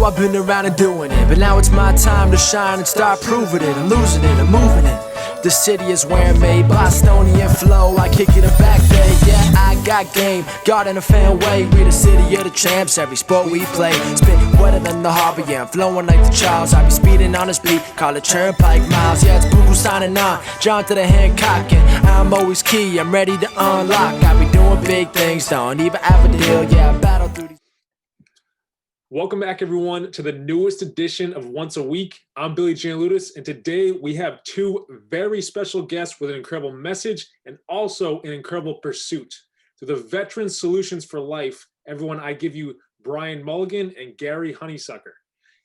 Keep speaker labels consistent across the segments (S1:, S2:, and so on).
S1: know I've been around and doing it, but now it's my time to shine and start proving it. I'm losing it, I'm moving it. The city is where I'm made, Bostonian flow, I kick it back there. Yeah, I got game, God in a fan way. We the city of the champs, every sport we play. Spit wetter than the harbor, yeah, I'm flowing like the Charles. I be speeding on this beat, call it Turnpike Miles. Yeah, it's Buku signing on, John to the Hancock, and I'm always key, I'm ready to unlock. I be doing big things, don't even have a deal, yeah, I battle through these.
S2: Welcome back, everyone, to the newest edition of Once a Week. I'm Billy Gianlutis, and today we have two very special guests with an incredible message and also an incredible pursuit. To the Veteran Solutions for Life, everyone, I give you Bryon Mulligan and Gary Hunsucker.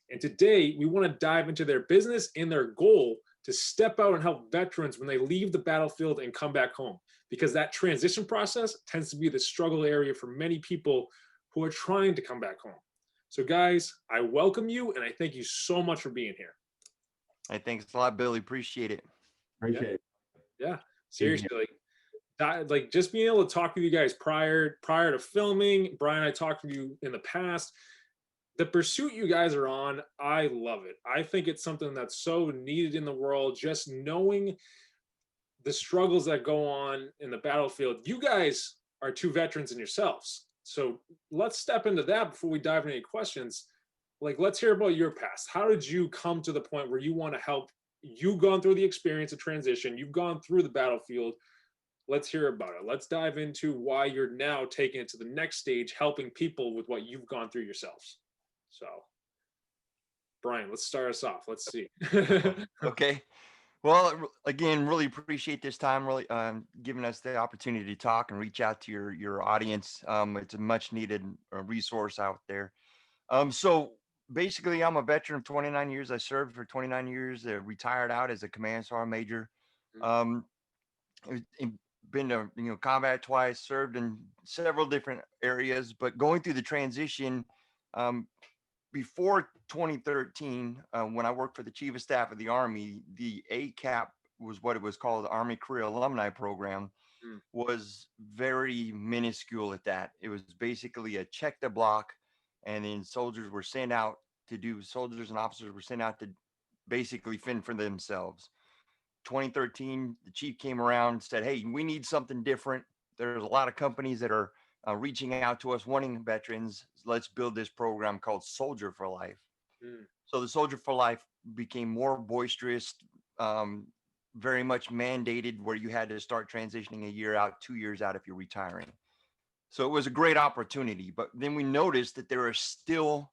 S2: And today we want to dive into their business and their goal to step out and help veterans when they leave the battlefield and come back home, because that transition process tends to be the struggle area for many people who are trying to come back home. So guys, I welcome you and I thank you so much for being here.
S3: Hey, thanks a lot, Billy. Appreciate it.
S2: Yeah. Seriously. Like just being able to talk with you guys prior to filming. Bryon, I talked to you in the past. The pursuit you guys are on, I love it. I think it's something that's so needed in the world, just knowing the struggles that go on in the battlefield. You guys are two veterans in yourselves. So let's step into that before we dive into any questions. Like, let's hear about your past. How did you come to the point where you want to help? You've gone through the experience of transition. You've gone through the battlefield. Let's hear about it. Let's dive into why you're now taking it to the next stage, helping people with what you've gone through yourselves. So, Bryon, let's start us off. Let's see.
S3: Okay. Well, again, really appreciate this time, really giving us the opportunity to talk and reach out to your audience. It's a much needed resource out there. So basically, I'm a veteran of 29 years. I served for 29 years, retired out as a command sergeant major. Been to combat twice, served in several different areas, but going through the transition, before 2013, when I worked for the Chief of Staff of the Army, the ACAP was what it was called, the Army Career Alumni Program, was very minuscule at that. It was basically a check the block, and then soldiers and officers were sent out to basically fend for themselves. 2013, the chief came around and said, hey, we need something different. There's a lot of companies that are reaching out to us, wanting veterans. Let's build this program called Soldier for Life. So the Soldier for Life became more boisterous, very much mandated, where you had to start transitioning a year out, 2 years out if you're retiring. So it was a great opportunity. But then we noticed that there are still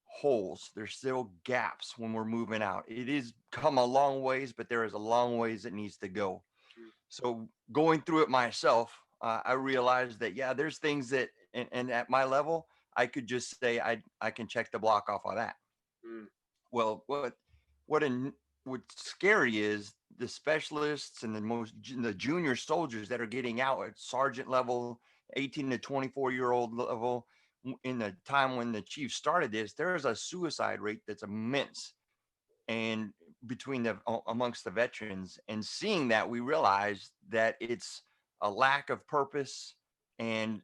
S3: holes. There's still gaps when we're moving out. It is come a long ways, but there is a long ways that needs to go. So going through it myself, I realized that, yeah, there's things that, and at my level, I could just say I can check the block off of that. Well, what's scary is the specialists and the junior soldiers that are getting out at sergeant level, 18 to 24-year-old level. In the time when the chief started this, there's a suicide rate that's immense, and amongst the veterans. And seeing that, we realized that it's a lack of purpose and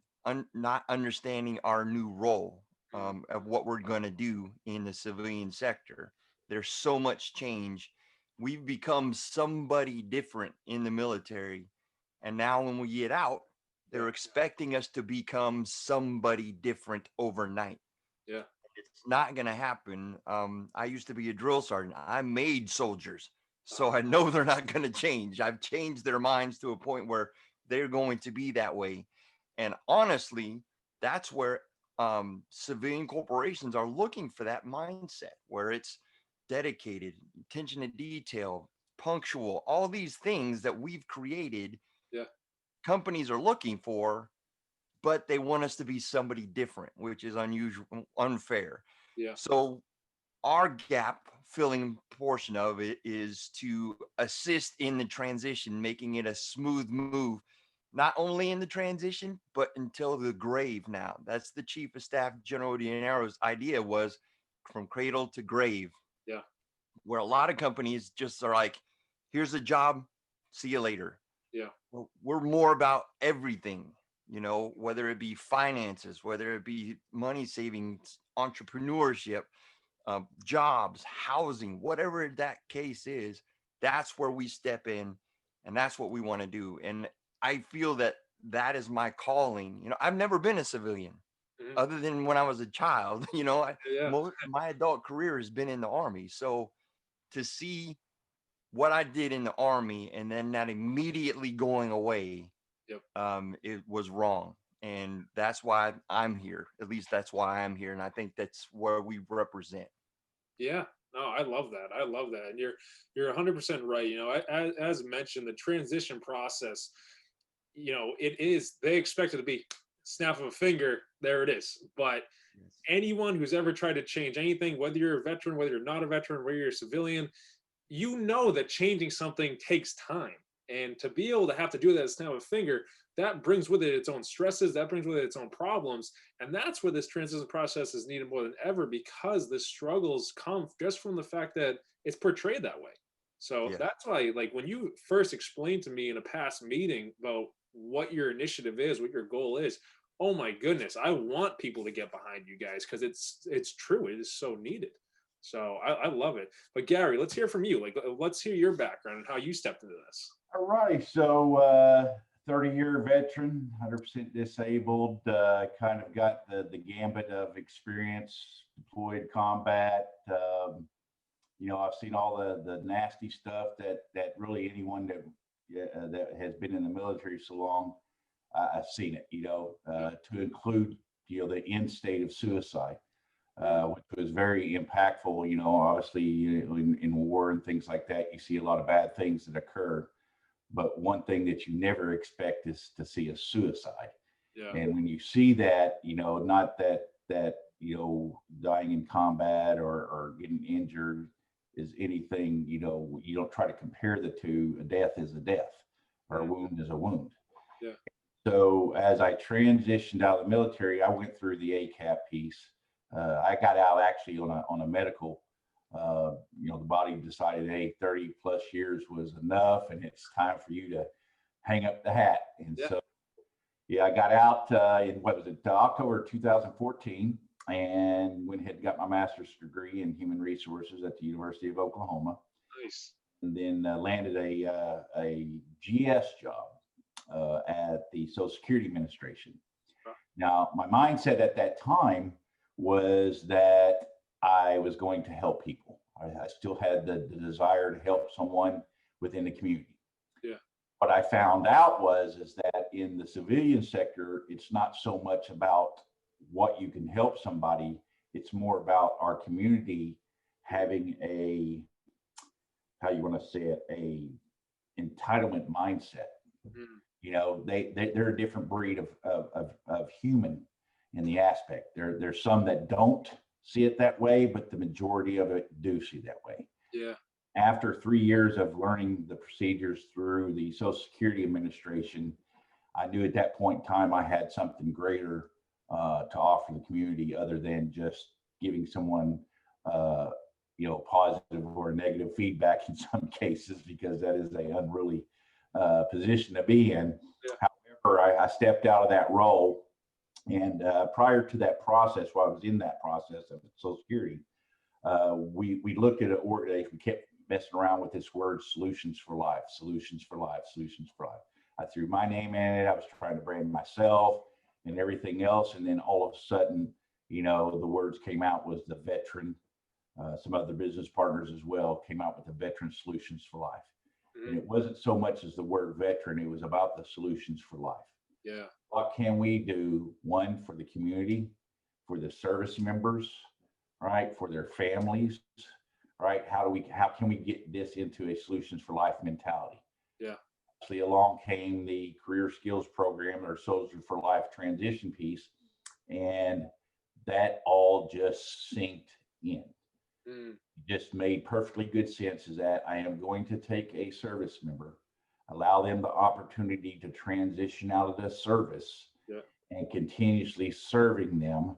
S3: not understanding our new role of what we're going to do in the civilian sector. There's so much change. We've become somebody different in the military, and now when we get out, they're expecting us to become somebody different overnight.
S2: Yeah.
S3: It's not going to happen. I used to be a drill sergeant. I made soldiers, so I know they're not going to change. I've changed their minds to a point where they're going to be that way. And honestly, that's where civilian corporations are looking for that mindset, where it's dedicated, attention to detail, punctual, all these things that we've created.
S2: Yeah.
S3: Companies are looking for, but they want us to be somebody different, which is unusual, unfair.
S2: Yeah.
S3: So our gap filling portion of it is to assist in the transition, making it a smooth move, not only in the transition, but until the grave. Now, that's the Chief of Staff, General Dinero's idea, was from cradle to grave.
S2: Yeah.
S3: Where a lot of companies just are like, here's a job, see you later.
S2: Yeah.
S3: We're more about everything, whether it be finances, whether it be money savings, entrepreneurship, jobs, housing, whatever that case is, that's where we step in, and that's what we want to do. And I feel that that is my calling. I've never been a civilian other than when I was a child.
S2: Yeah.
S3: My adult career has been in the Army. So to see what I did in the Army and then that immediately going away,
S2: Yep.
S3: It was wrong. And that's why I'm here. At least that's why I'm here. And I think that's where we represent.
S2: Yeah, no, I love that. I love that. And you're 100% right. As mentioned, the transition process, they expect it to be snap of a finger, there it is. But anyone who's ever tried to change anything, whether you're a veteran, whether you're not a veteran, whether you're a civilian, that changing something takes time. And to be able to have to do that snap of a finger, that brings with it its own stresses, that brings with it its own problems. And that's where this transition process is needed more than ever, because the struggles come just from the fact that it's portrayed that way. So that's why, like, when you first explained to me in a past meeting about what your initiative is, what your goal is, oh my goodness, I want people to get behind you guys, because it's true. It is so needed. So I love it. But Gary, let's hear from you. Like, let's hear your background and how you stepped into this.
S4: All right. So 30-year veteran, 100% disabled, kind of got the gambit of experience, deployed combat. I've seen all the nasty stuff that really anyone that has been in the military so long, I've seen it, to include, the end state of suicide. Which was very impactful. Obviously, in war and things like that, you see a lot of bad things that occur. But one thing that you never expect is to see a suicide.
S2: Yeah.
S4: And when you see that, not that dying in combat or getting injured is anything, you don't try to compare the two. A death is a death, or a wound is a wound.
S2: Yeah.
S4: So as I transitioned out of the military, I went through the ACAP piece. I got out actually on a medical. The body decided, hey, 30 plus years was enough, and it's time for you to hang up the hat. And so, I got out in October 2014, and went ahead and got my master's degree in human resources at the University of Oklahoma.
S2: Nice.
S4: And then landed a GS job at the Social Security Administration. Now, my mindset at that time was that I was going to help people. I still had the desire to help someone within the community.
S2: Yeah.
S4: What I found out is that in the civilian sector, it's not so much about what you can help somebody. It's more about our community having a entitlement mindset. Mm-hmm. They're a different breed of human in the aspect. There's some that don't see it that way, but the majority of it do see that way.
S2: Yeah.
S4: After 3 years of learning the procedures through the Social Security Administration, I knew at that point in time I had something greater to offer the community, other than just giving someone positive or negative feedback in some cases, because that is a unruly position to be in. Yeah. However, I stepped out of that role. And prior to that process, while I was in that process of Social Security, we looked at an organization. We kept messing around with this word, solutions for life, solutions for life, solutions for life. I threw my name in it. I was trying to brand myself and everything else. And then all of a sudden, the words came out was the veteran. Some other business partners as well came out with the veteran solutions for life. Mm-hmm. And it wasn't so much as the word veteran, it was about the solutions for life.
S2: Yeah.
S4: What can we do, one, for the community, for the service members, right, for their families, right? How can we get this into a solutions for life mentality?
S2: Yeah.
S4: Actually, along came the career skills program, or Soldier for Life transition piece, and that all just synced in. It just made perfectly good sense, is that I am going to take a service member, allow them the opportunity to transition out of the service, and continuously serving them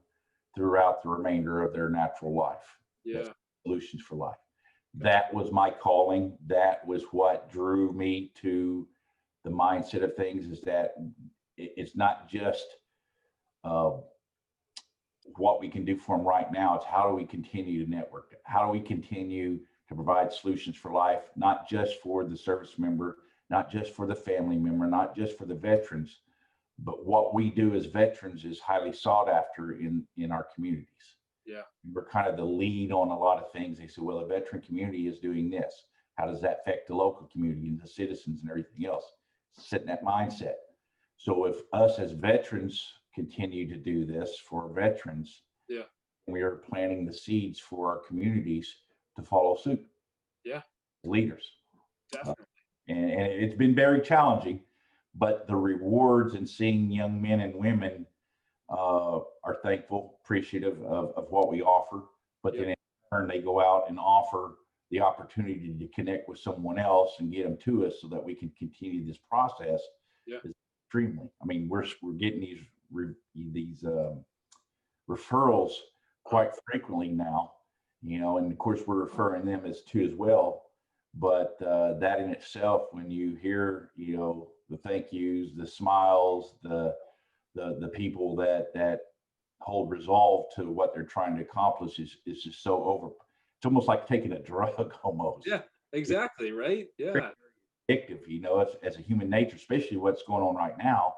S4: throughout the remainder of their natural life. That's solutions for life. That was my calling. That was what drew me to the mindset of things, is that it's not just what we can do for them right now. It's how do we continue to network? How do we continue to provide solutions for life, not just for the service member, not just for the family member, not just for the veterans, but what we do as veterans is highly sought after in our communities.
S2: Yeah.
S4: We're kind of the lead on a lot of things. They say, well, the veteran community is doing this. How does that affect the local community and the citizens and everything else? Setting that mindset. So if us as veterans continue to do this for veterans,
S2: yeah,
S4: we are planting the seeds for our communities to follow suit.
S2: Yeah.
S4: Leaders.
S2: Definitely.
S4: And it's been very challenging, but the rewards and seeing young men and women are thankful, appreciative of what we offer, but then in turn they go out and offer the opportunity to connect with someone else and get them to us so that we can continue this process.
S2: Yeah.
S4: Is extremely. I mean, we're getting these referrals quite frequently now, and of course we're referring them as well. But that in itself, when you hear, the thank yous, the smiles, the people that hold resolve to what they're trying to accomplish is just so over. It's almost like taking a drug almost.
S2: Yeah, exactly. Right. Yeah.
S4: Addictive, as a human nature, especially what's going on right now,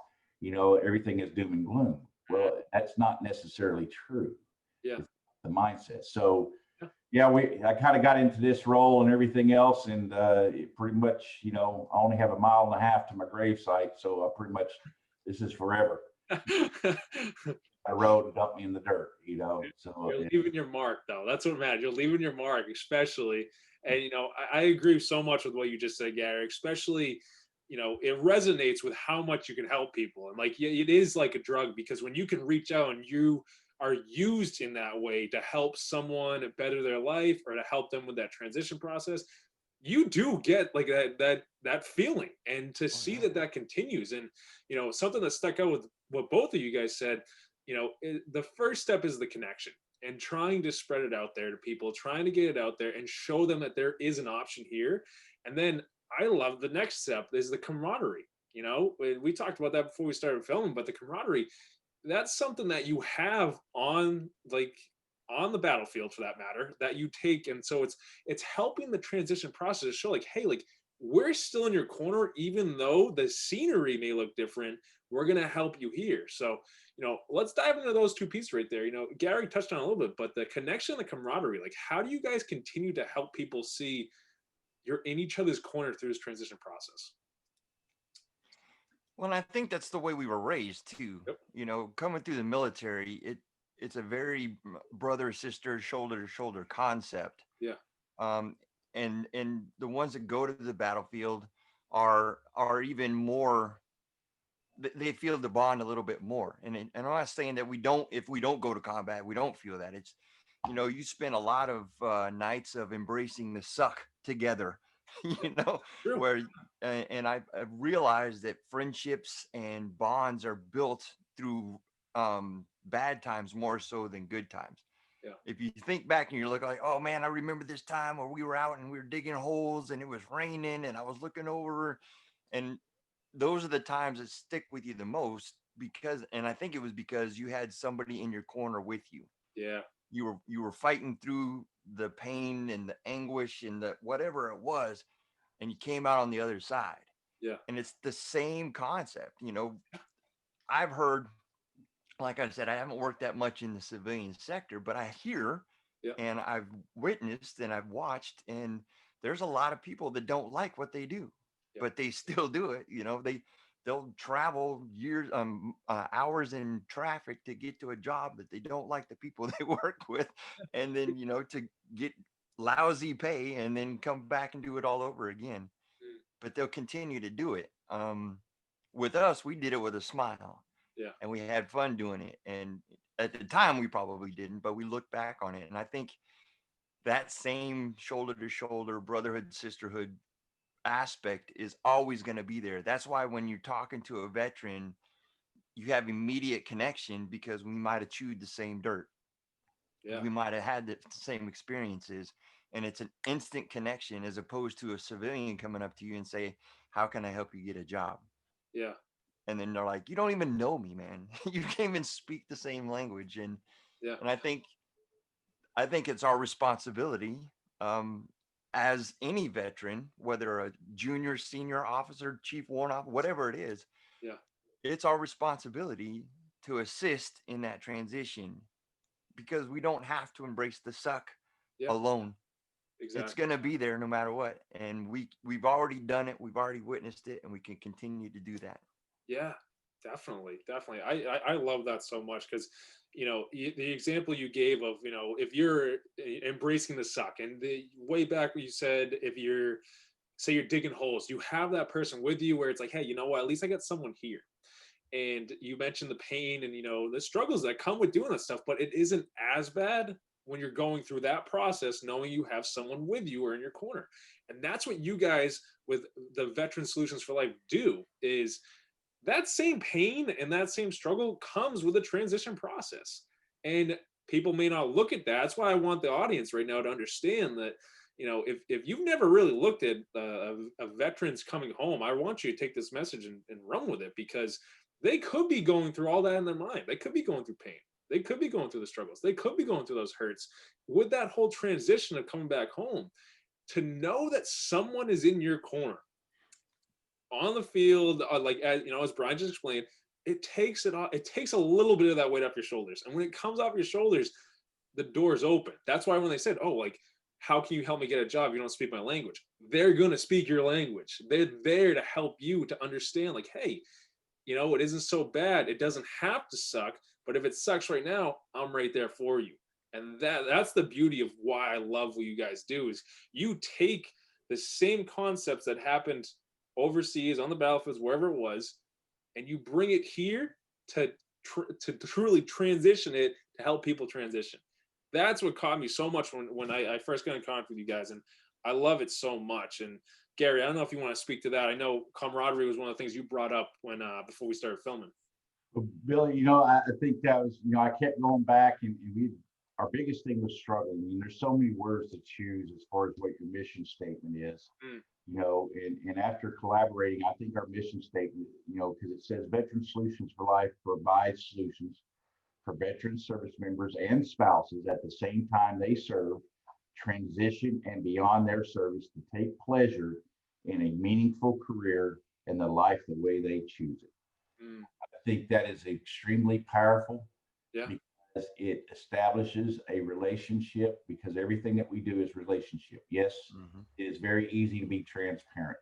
S4: everything is doom and gloom. Well, that's not necessarily true.
S2: Yeah.
S4: It's the mindset. So I kind of got into this role and everything else, and pretty much, I only have 1.5 miles to my gravesite, so I pretty much, this is forever. I rode and dumped me in the dirt, So
S2: you're leaving your mark, though. That's what matters. You're leaving your mark, especially. And I agree so much with what you just said, Gary. Especially, it resonates with how much you can help people, and like it is like a drug, because when you can reach out and you are used in that way to help someone better their life or to help them with that transition process, you do get like that feeling, and to see that continues. And something that stuck out with what both of you guys said, the first step is the connection and trying to spread it out there to people, trying to get it out there and show them that there is an option here. And then I love the next step is the camaraderie. We talked about that before we started filming, but the camaraderie, that's something that you have on the battlefield, for that matter, that you take. And so it's helping the transition process show like, hey, like, we're still in your corner, even though the scenery may look different, we're going to help you here. So, let's dive into those two pieces right there. Gary touched on a little bit, but the connection, the camaraderie, like, how do you guys continue to help people see you're in each other's corner through this transition process?
S3: Well, I think that's the way we were raised too.
S2: Yep.
S3: Coming through the military, it's a very brother, sister, shoulder to shoulder concept.
S2: Yeah.
S3: And the ones that go to the battlefield are even more, they feel the bond a little bit more. And I'm not saying that if we don't go to combat, we don't feel that. It's, you spend a lot of nights of embracing the suck together,
S2: True.
S3: where, and I've realized that friendships and bonds are built through bad times more so than good times.
S2: Yeah.
S3: If you think back and you look like, oh man, I remember this time where we were out and we were digging holes and it was raining and I was looking over, and those are the times that stick with you the most, and I think it was because you had somebody in your corner with you.
S2: Yeah.
S3: You were fighting through the pain and the anguish and the whatever it was, and you came out on the other side.
S2: Yeah.
S3: And it's the same concept. I've heard, like I said, I haven't worked that much in the civilian sector, but I hear and I've witnessed and I've watched, and there's a lot of people that don't like what they do, but they still do it. They'll travel years, hours in traffic to get to a job that they don't like the people they work with, and then to get lousy pay and then come back and do it all over again. But they'll continue to do it. With us, we did it with a smile.
S2: Yeah.
S3: And we had fun doing it. And at the time, we probably didn't, but we look back on it. And I think that same shoulder to shoulder brotherhood, sisterhood aspect is always going to be there. That's why when you're talking to a veteran, you have immediate connection, because we might have chewed the same dirt.
S2: Yeah.
S3: We might have had the same experiences, and it's an instant connection, as opposed to a civilian coming up to you and say, how can I help you get a job?
S2: Yeah.
S3: And then they're like, you don't even know me, man. You can't even speak the same language. And
S2: Yeah.
S3: And I think it's our responsibility, as any veteran, whether a junior, senior officer, chief warrant officer, whatever it is,
S2: Yeah.
S3: it's our responsibility to assist in that transition, because we don't have to embrace the suck
S2: Yeah.
S3: alone.
S2: Exactly.
S3: It's going to be there no matter what. And we've already done it. We've already witnessed it, and we can continue to do that.
S2: Yeah, definitely. Definitely. I love that so much because, the example you gave of, if you're embracing the suck, and the way back when you said, if say you're digging holes, you have that person with you where it's like, hey, you know what, at least I got someone here. And you mentioned the pain and, the struggles that come with doing that stuff, but it isn't as bad when you're going through that process, knowing you have someone with you or in your corner. And that's what you guys with the Veteran Solutions for Life do, is that same pain and that same struggle comes with a transition process. And people may not look at that. That's why I want the audience right now to understand that, if you've never really looked at veterans coming home, I want you to take this message and run with it, because they could be going through all that in their mind. They could be going through pain. They could be going through the struggles. They could be going through those hurts with that whole transition of coming back home. To know that someone is in your corner on the field, as Bryon just explained, it takes a little bit of that weight off your shoulders. And when it comes off your shoulders, the door's open. That's why when they said, oh, like, how can you help me get a job if you don't speak my language? They're going to speak your language. They're there to help you to understand, like, hey, it isn't so bad. It doesn't have to suck, but if it sucks right now, I'm right there for you. And that's the beauty of why I love what you guys do, is you take the same concepts that happened overseas on the battlefields, wherever it was, and you bring it here to truly transition it to help people transition. That's what caught me so much when I first got in contact with you guys, and I love it so much. And Gary, I don't know if you want to speak to that. I know camaraderie was one of the things you brought up when before we started filming.
S4: Well, Billy, I think that was, I kept going back, and our biggest thing was struggling. I mean, there's so many words to choose as far as what your mission statement is. And after collaborating, I think our mission statement, because it says Veteran Solutions for Life provides solutions for veteran service members and spouses at the same time they serve, transition, and beyond their service to take pleasure in a meaningful career and the life the way they choose it. I think that is extremely powerful.
S2: Yeah.
S4: Because it establishes a relationship, because everything that we do is relationship. Yes, it is very easy to be transparent.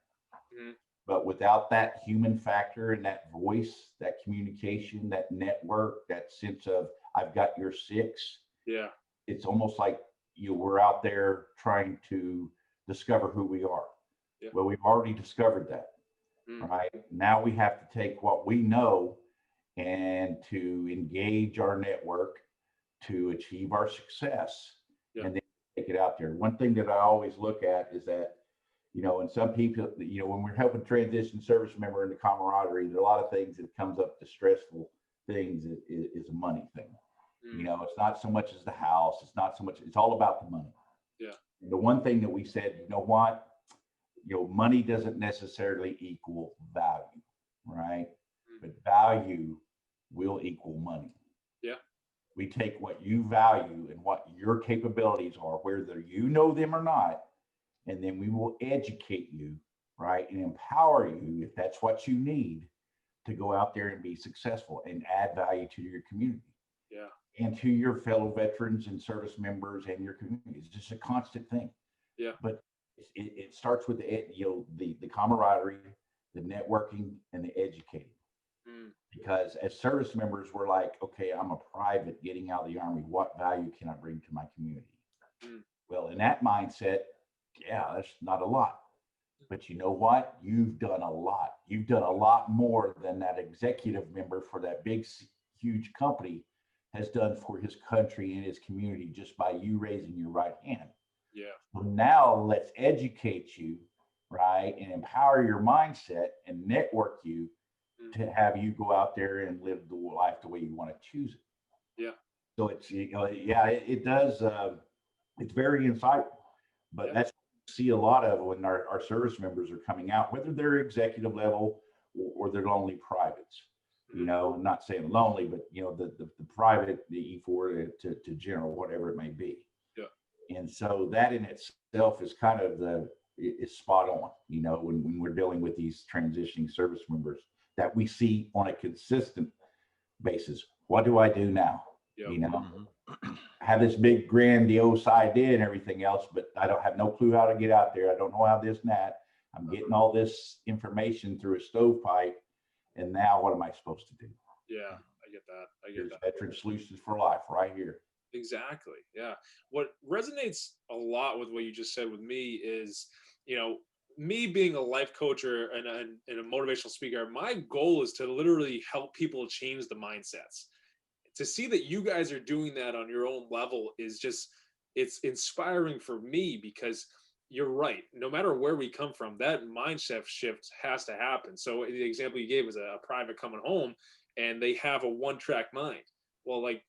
S4: But without that human factor and that voice, that communication, that network, that sense of I've got your six, it's almost like we're out there trying to discover who we are. Well, we've already discovered that. Right now, we have to take what we know and to engage our network to achieve our success, and then take it out there. One thing that I always look at is that, and some people, when we're helping transition service member into camaraderie, there are a lot of things that comes up, the stressful things is a money thing. It's not so much as the house. It's not so much, it's all about the money. And the one thing that we said, money doesn't necessarily equal value, right? But value will equal money. We take what you value and what your capabilities are, whether you know them or not, and then we will educate you, right? And empower you, if that's what you need, to go out there and be successful and add value to your community. And to your fellow veterans and service members and your community. It's just a constant thing. But it starts with the camaraderie, the networking, and the educating. Because as service members, we're like, okay, I'm a private getting out of the Army. What value can I bring to my community? Well, in that mindset, that's not a lot. But you know what? You've done a lot. You've done a lot more than that executive member for that big, huge company has done for his country and his community just by you raising your right hand. So now let's educate you, right, and empower your mindset and network you to have you go out there and live the life the way you want to choose it. So it's, it does, it's very insightful, but that's what we see a lot of when our service members are coming out, whether they're executive level or they're only privates. you know, I'm not saying lonely, but you know, the private, the E4 to general, whatever it may be.
S2: Yeah.
S4: And so that in itself is kind of is spot on, you know, when we're dealing with these transitioning service members that we see on a consistent basis. What do I do now?
S2: Yep.
S4: You know, I have this big grandiose idea and everything else, but I don't have no clue how to get out there. I don't know how this and that. I'm getting all this information through a stovepipe. And now what am I supposed to do?
S2: Yeah, I get that.
S4: Here's Veteran Solutions for Life right here.
S2: Exactly. Yeah. What resonates a lot with what you just said with me is, you know, me being a life coach and a motivational speaker, my goal is to literally help people change the mindsets. To see that you guys are doing that on your own level is just, it's inspiring for me, because you're right. No matter where we come from, that mindset shift has to happen. So the example you gave was a private coming home and they have a one-track mind. Well, like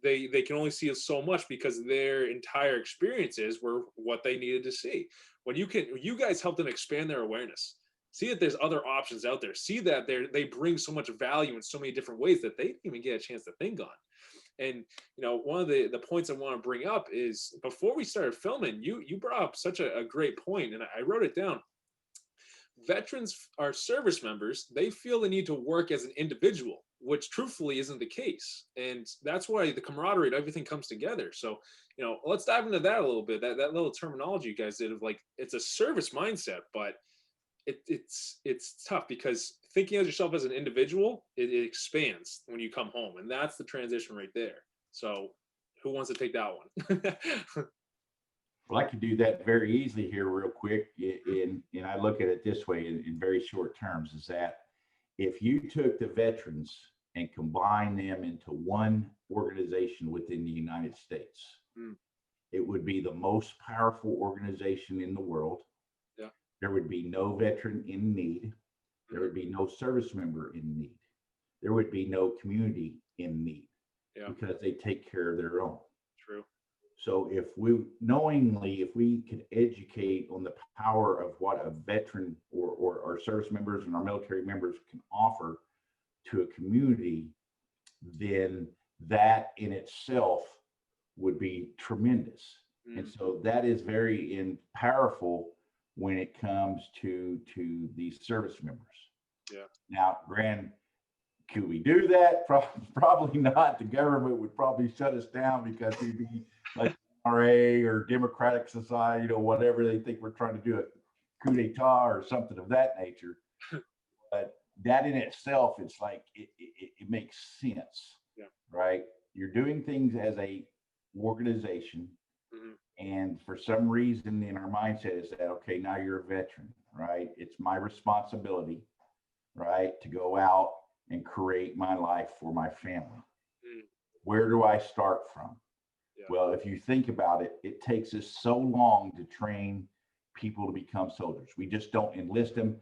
S2: they can only see so much because their entire experiences were what they needed to see. When you guys help them expand their awareness, see that there's other options out there, see that they bring so much value in so many different ways that they didn't even get a chance to think on. And, you know, one of the points I want to bring up is, before we started filming, you brought up such a great point, and I wrote it down. Veterans are service members. They feel the need to work as an individual, which truthfully isn't the case. And that's why the camaraderie and everything comes together. So, you know, let's dive into that a little bit. That little terminology you guys did of like, it's a service mindset, but it's tough, because thinking of yourself as an individual, it expands when you come home, and that's the transition right there. So who wants to take that one?
S4: Well, I could do that very easily here real quick. And I look at it this way in very short terms, is that if you took the veterans and combined them into one organization within the United States, it would be the most powerful organization in the world.
S2: Yeah.
S4: There would be no veteran in need. There would be no service member in need. There would be no community in need, because they take care of their own.
S2: True.
S4: So if we could educate on the power of what a veteran or our service members and our military members can offer to a community, then that in itself would be tremendous. And so that is very powerful when it comes to these service members.
S2: Yeah.
S4: Now, could we do that? Probably not. The government would probably shut us down, because we'd be like RA or Democratic Society, you know, whatever they think we're trying to do, a coup d'etat or something of that nature. But that in itself, it's like it makes sense, right? You're doing things as a organization, and for some reason in our mindset is that, okay, now you're a veteran, right? It's my responsibility, right, to go out and create my life for my family. Where do I start from? Well, if you think about it, it takes us so long to train people to become soldiers. We just don't enlist them,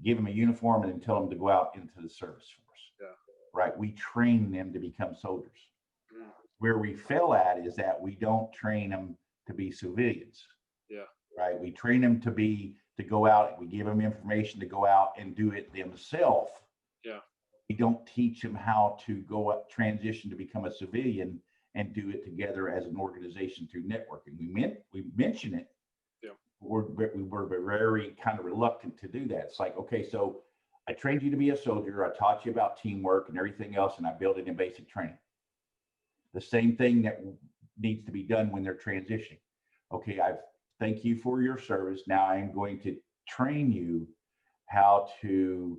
S4: give them a uniform, and then tell them to go out into the service force. Right? We train them to become soldiers. Where we fail at is that we don't train them to be civilians. Right? We train them to go out. We give them information to go out and do it themselves. We don't teach them how to go up, transition to become a civilian and do it together as an organization through networking. We mention it. We're very kind of reluctant to do that. It's like, okay, so I trained you to be a soldier. I taught you about teamwork and everything else, and I built it in basic training. The same thing that needs to be done when they're transitioning. Okay, thank you for your service. Now I'm going to train you how to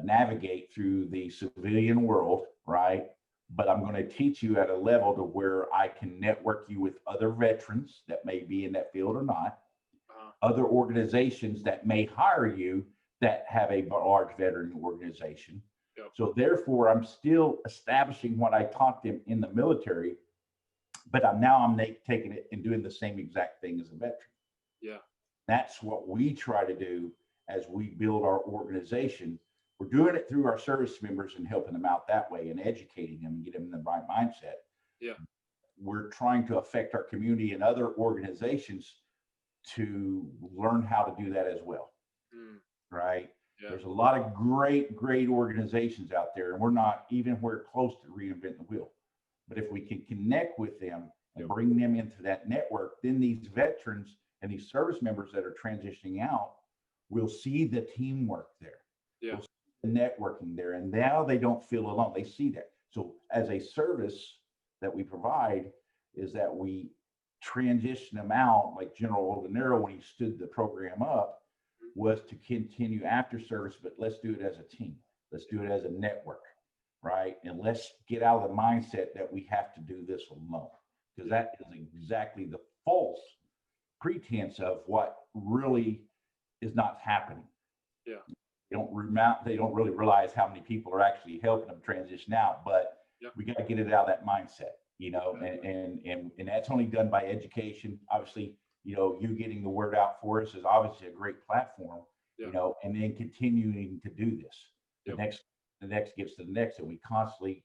S4: navigate through the civilian world, right? But I'm going to teach you at a level to where I can network you with other veterans that may be in that field or not, other organizations that may hire you that have a large veteran organization. So therefore, I'm still establishing what I taught them in the military, but I'm taking it and doing the same exact thing as a veteran. That's what we try to do as we build our organization. We're doing it through our service members and helping them out that way and educating them and get them in the right mindset. We're trying to affect our community and other organizations to learn how to do that as well. Right? there's a lot of great organizations out there, and we're not even where close to reinventing the wheel. But if we can connect with them and bring them into that network, then these veterans and these service members that are transitioning out will see the teamwork there.
S2: Yeah.
S4: We'll see the networking there. And now they don't feel alone. They see that. So as a service that we provide is that we transition them out, like General Odenero, when he stood the program up, was to continue after service, but let's do it as a team. Let's do it as a network, right? And let's get out of the mindset that we have to do this alone, because that is exactly the false pretense of what really is not happening.
S2: Yeah.
S4: They don't really realize how many people are actually helping them transition out, but we got to get it out of that mindset, you know, and that's only done by education. Obviously, you know, you getting the word out for us is obviously a great platform, you know, and then continuing to do this. The next gets to the next, and we constantly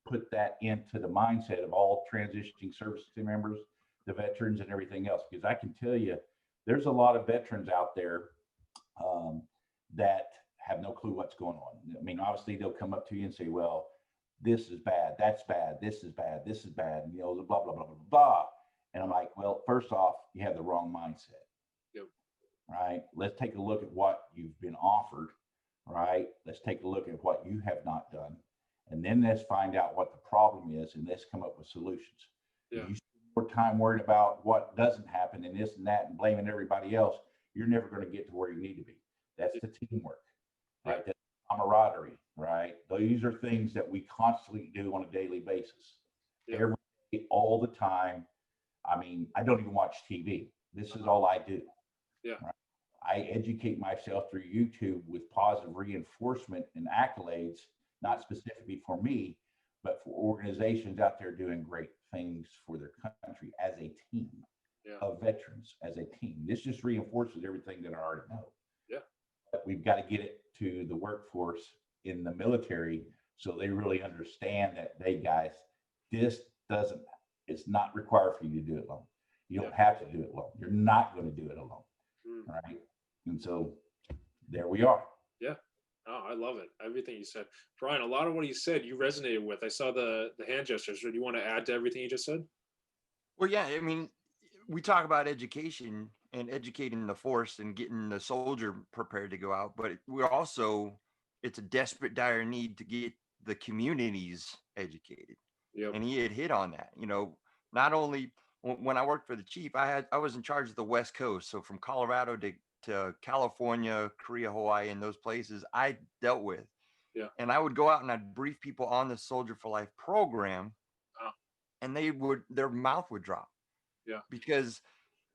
S4: put that into the mindset of all transitioning service team members, the veterans, and everything else. Because I can tell you, there's a lot of veterans out there that have no clue what's going on. I mean, obviously, they'll come up to you and say, well, this is bad, that's bad, this is bad, this is bad, and, you know, blah, blah, blah, blah, blah. And I'm like, well, first off, you have the wrong mindset.
S2: Yep.
S4: Right? Let's take a look at what you've been offered, right? Let's take a look at what you have not done. And then let's find out what the problem is, and let's come up with solutions.
S2: Yeah.
S4: If you spend more time worried about what doesn't happen and this and that and blaming everybody else, you're never going to get to where you need to be. That's the teamwork, right? That's camaraderie, right? These are things that we constantly do on a daily basis. Every day, all the time. I mean, I don't even watch TV. This is all I do.
S2: Yeah.
S4: Right? I educate myself through YouTube with positive reinforcement and accolades, not specifically for me, but for organizations out there doing great things for their country as a team of veterans, as a team. This just reinforces everything that I already know.
S2: Yeah.
S4: But we've got to get it to the workforce in the military so they really understand that, hey, guys, it's not required for you to do it alone. You don't have to do it alone. You're not going to do it alone. Right. And so there we are.
S2: Yeah. Oh, I love it. Everything you said. Bryon, a lot of what you said, you resonated with. I saw the hand gestures. Do you want to add to everything you just said?
S3: Well, yeah, I mean, we talk about education and educating the force and getting the soldier prepared to go out, but it's a desperate, dire need to get the communities educated.
S2: Yep.
S3: And he had hit on that. You know, not only when I worked for the chief, I was in charge of the West Coast. So from Colorado to California, Korea, Hawaii, and those places I dealt with.
S2: Yeah.
S3: And I would go out and I'd brief people on the Soldier for Life program, and their mouth would drop.
S2: Yeah.
S3: Because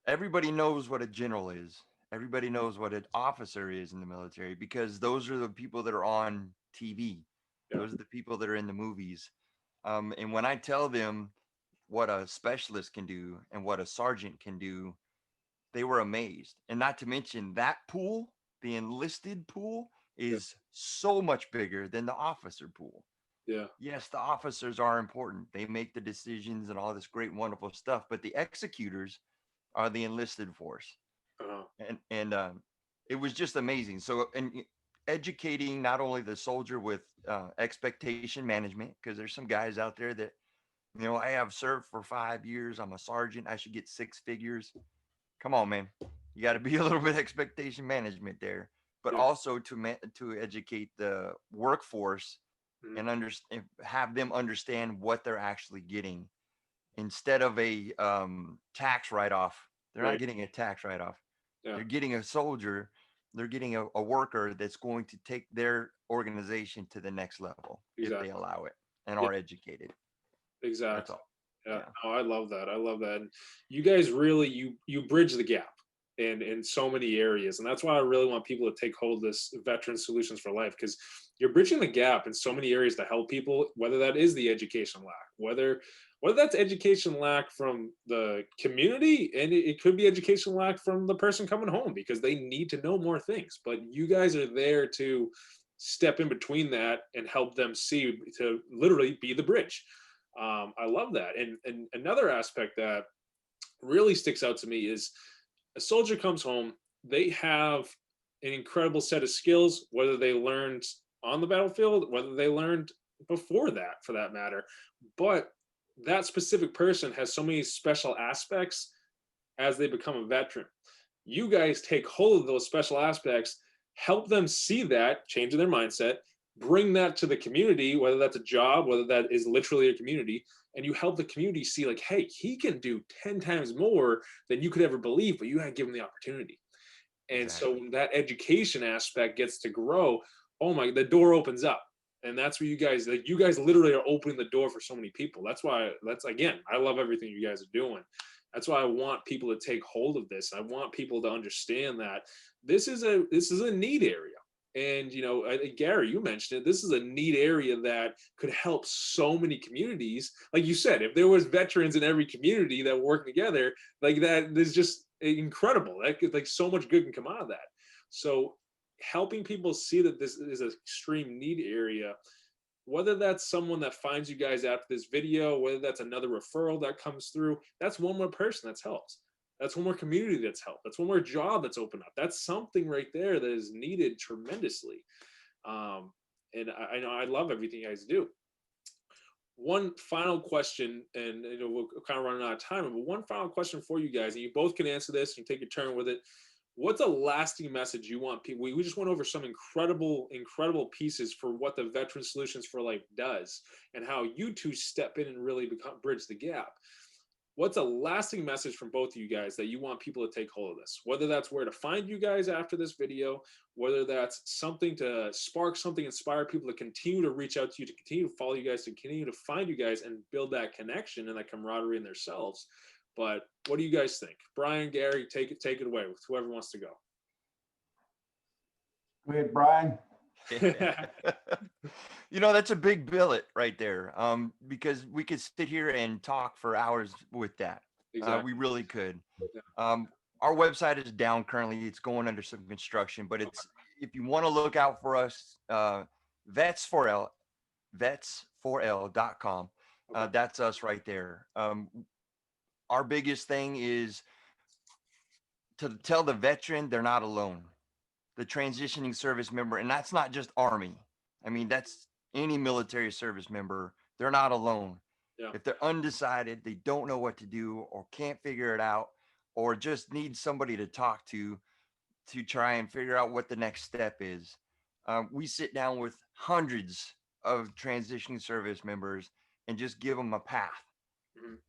S3: everybody knows what a general is. Everybody knows what an officer is in the military, because those are the people that are on TV. Yeah. Those are the people that are in the movies. And when I tell them what a specialist can do and what a sergeant can do, they were amazed. And not to mention that pool, the enlisted pool, is so much bigger than the officer pool.
S2: Yeah.
S3: Yes, the officers are important. They make the decisions and all this great, wonderful stuff, but the executors are the enlisted force. And it was just amazing. So, and educating not only the soldier with expectation management, because there's some guys out there that, you know, I have served for 5 years. I'm a sergeant. I should get 6 figures. Come on, man. You got to be a little bit expectation management there, but also to educate the workforce and have them understand what they're actually getting instead of a tax write-off. They're not getting a tax write-off. Yeah. They're getting a soldier. They're getting a worker that's going to take their organization to the next level if they allow it and are educated.
S2: Exactly. Yeah. Oh, I love that. I love that. And you guys really, you bridge the gap in so many areas. And that's why I really want people to take hold of this Veteran Solutions for Life, because you're bridging the gap in so many areas to help people, whether that is the education lack, whether that's education lack from the community, and it could be education lack from the person coming home because they need to know more things. But you guys are there to step in between that and help them see, to literally be the bridge. I love that. And another aspect that really sticks out to me is a soldier comes home, they have an incredible set of skills, whether they learned on the battlefield, whether they learned before that, for that matter. But that specific person has so many special aspects as they become a veteran. You guys take hold of those special aspects, help them see that, change their mindset, bring that to the community, whether that's a job, whether that is literally a community, and you help the community see like, hey, he can do 10 times more than you could ever believe, but you gotta give him the opportunity. And
S3: Exactly.
S2: so that education aspect gets to grow. Oh my, the door opens up. And that's where you guys, like, you guys literally are opening the door for so many people. That's why, that's, again, I love everything you guys are doing. That's why I want people to take hold of this. I want people to understand that this is a need area. And, you know, Gary, you mentioned it, this is a need area that could help so many communities. Like you said, if there was veterans in every community that work together, like that, there's just incredible. That could, like, so much good can come out of that. So helping people see that this is an extreme need area, whether that's someone that finds you guys after this video, whether that's another referral that comes through, that's one more person that's helped. That's one more community that's helped. That's one more job that's opened up. That's something right there that is needed tremendously. And I know I love everything you guys do. One final question, and you know, we're kind of running out of time, but one final question for you guys, and you both can answer this and take a turn with it. What's a lasting message you want people? We just went over some incredible pieces for what the Veteran Solutions for Life does and how you two step in and really bridge the gap. What's a lasting message from both of you guys that you want people to take hold of this? Whether that's where to find you guys after this video, whether that's something to spark something, inspire people to continue to reach out to you, to continue to follow you guys, to continue to find you guys and build that connection and that camaraderie in themselves. But what do you guys think? Bryon, Gary, take it away with whoever wants to go.
S4: Go ahead, Bryon.
S3: You know, that's a big billet right there. Because we could sit here and talk for hours with that.
S2: Exactly.
S3: We really could. Our website is down currently. It's going under some construction, but it's, if you want to look out for us, vets4l.com. That's us right there. Our biggest thing is to tell the veteran they're not alone. The transitioning service member, and that's not just Army. I mean, that's any military service member. They're not alone.
S2: Yeah.
S3: If they're undecided, they don't know what to do or can't figure it out, or just need somebody to talk to try and figure out what the next step is. We sit down with hundreds of transitioning service members and just give them a path.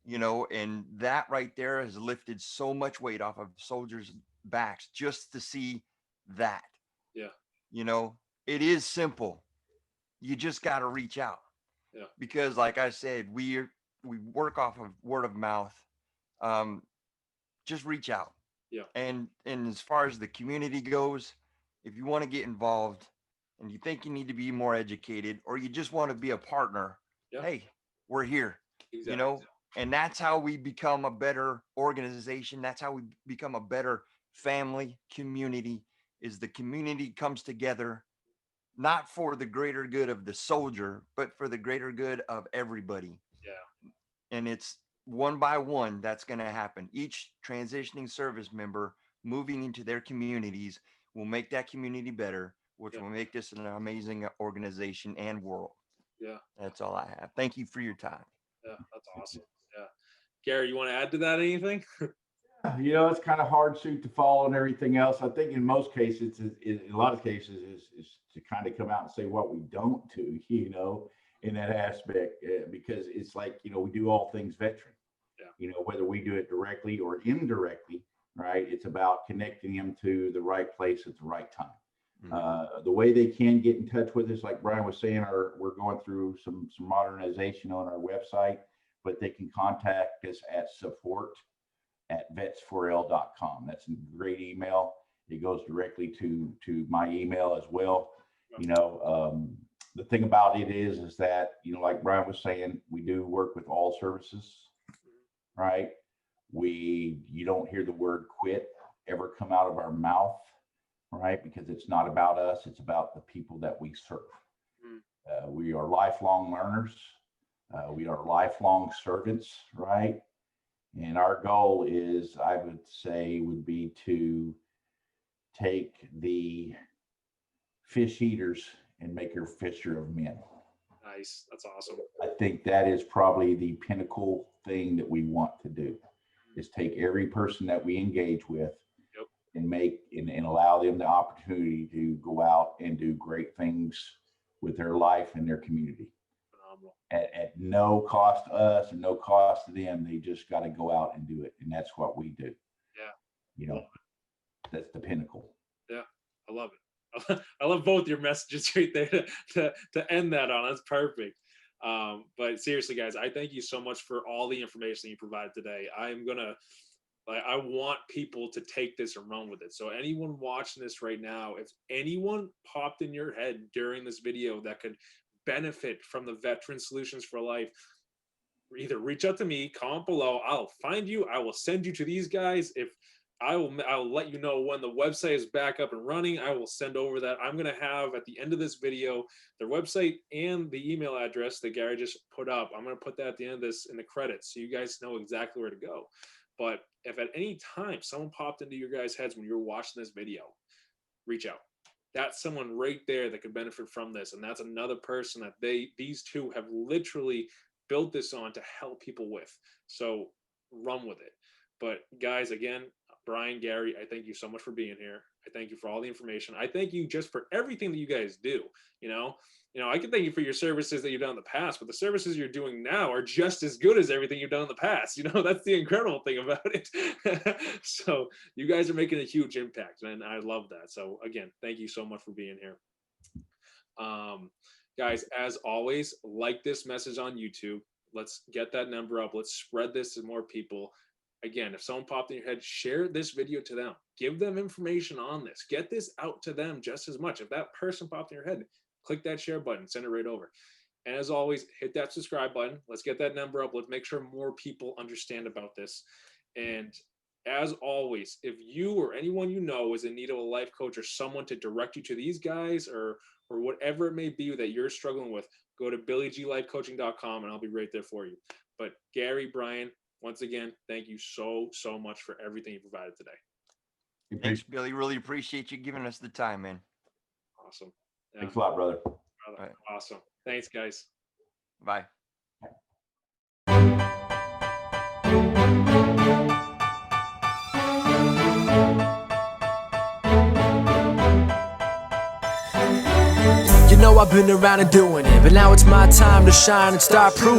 S3: You know, and that right there has lifted so much weight off of soldiers' backs just to see that.
S2: Yeah.
S3: You know, it is simple. You just got to reach out.
S2: Yeah.
S3: Because like I said, we work off of word of mouth. Just reach out.
S2: Yeah.
S3: And as far as the community goes, if you want to get involved and you think you need to be more educated, or you just want to be a partner,
S2: Yeah.
S3: hey, we're here.
S2: Exactly.
S3: You know, and that's how we become a better organization. That's how we become a better family community, is the community comes together, not for the greater good of the soldier, but for the greater good of everybody.
S2: Yeah.
S3: And it's one by one that's going to happen. Each transitioning service member moving into their communities will make that community better, which will make this an amazing organization and world.
S2: Yeah.
S3: That's all I have. Thank you for your time.
S2: Yeah, that's awesome. Yeah. Gary, you want to add to that anything?
S4: You know, it's kind of hard suit to follow and everything else. I think in most cases, in a lot of cases, is to kind of come out and say what we don't do, you know, in that aspect, because it's like, you know, we do all things veteran.
S2: Yeah.
S4: You know, whether we do it directly or indirectly, right? It's about connecting them to the right place at the right time. The way they can get in touch with us, like Bryon was saying, we're going through some modernization on our website, but they can contact us at support@vets4l.com. That's a great email. It goes directly to my email as well. You know, the thing about it is that, you know, like Bryon was saying, we do work with all services, right? You don't hear the word quit ever come out of our mouth, right? Because it's not about us, it's about the people that we serve. We are lifelong learners. We are lifelong servants, right? And our goal is, I would say, would be to take the fish eaters and make her fisher of men.
S2: Nice. That's awesome.
S4: I think that is probably the pinnacle thing that we want to do, is take every person that we engage with and make and allow them the opportunity to go out and do great things with their life and their community.
S2: Phenomenal.
S4: At no cost to us and no cost to them. They just got to go out and do it. And that's what we do.
S2: Yeah.
S4: You know, that's the pinnacle.
S2: Yeah. I love it. I love both your messages right there to end that on. That's perfect. But seriously, guys, I thank you so much for all the information you provided today. I want people to take this and run with it. So anyone watching this right now, if anyone popped in your head during this video that could benefit from the Veteran Solutions for Life, either reach out to me, comment below. I'll find you. I will send you to these guys. If I'll let you know when the website is back up and running. I will send over that. I'm going to have at the end of this video their website and the email address that Gary just put up. I'm going to put that at the end of this in the credits so you guys know exactly where to go. But if at any time someone popped into your guys' heads when you're watching this video, reach out. That's someone right there that could benefit from this. And that's another person that these two have literally built this on to help people with. So run with it. But guys, again, Bryon, Gary, I thank you so much for being here. I thank you for all the information. I thank you just for everything that you guys do. You know, I can thank you for your services that you've done in the past, but the services you're doing now are just as good as everything you've done in the past. You know, that's the incredible thing about it. So you guys are making a huge impact, and I love that. So again, thank you so much for being here. Guys, as always, like this message on YouTube. Let's get that number up. Let's spread this to more people. Again, if someone popped in your head, share this video to them. Give them information on this. Get this out to them just as much. If that person popped in your head, click that share button, send it right over. And as always, hit that subscribe button. Let's get that number up. Let's make sure more people understand about this. And as always, if you or anyone you know is in need of a life coach or someone to direct you to these guys or whatever it may be that you're struggling with, go to BillyGLifeCoaching.com and I'll be right there for you. But Gary, Bryon, once again, thank you so much for everything you provided today.
S3: Thanks, Billy. Really appreciate you giving us the time, man.
S2: Awesome. Yeah.
S4: Thanks a lot, brother.
S2: Right. Awesome. Thanks, guys.
S3: Bye.
S1: You know I've been around and doing it, but now it's my time to shine and start proving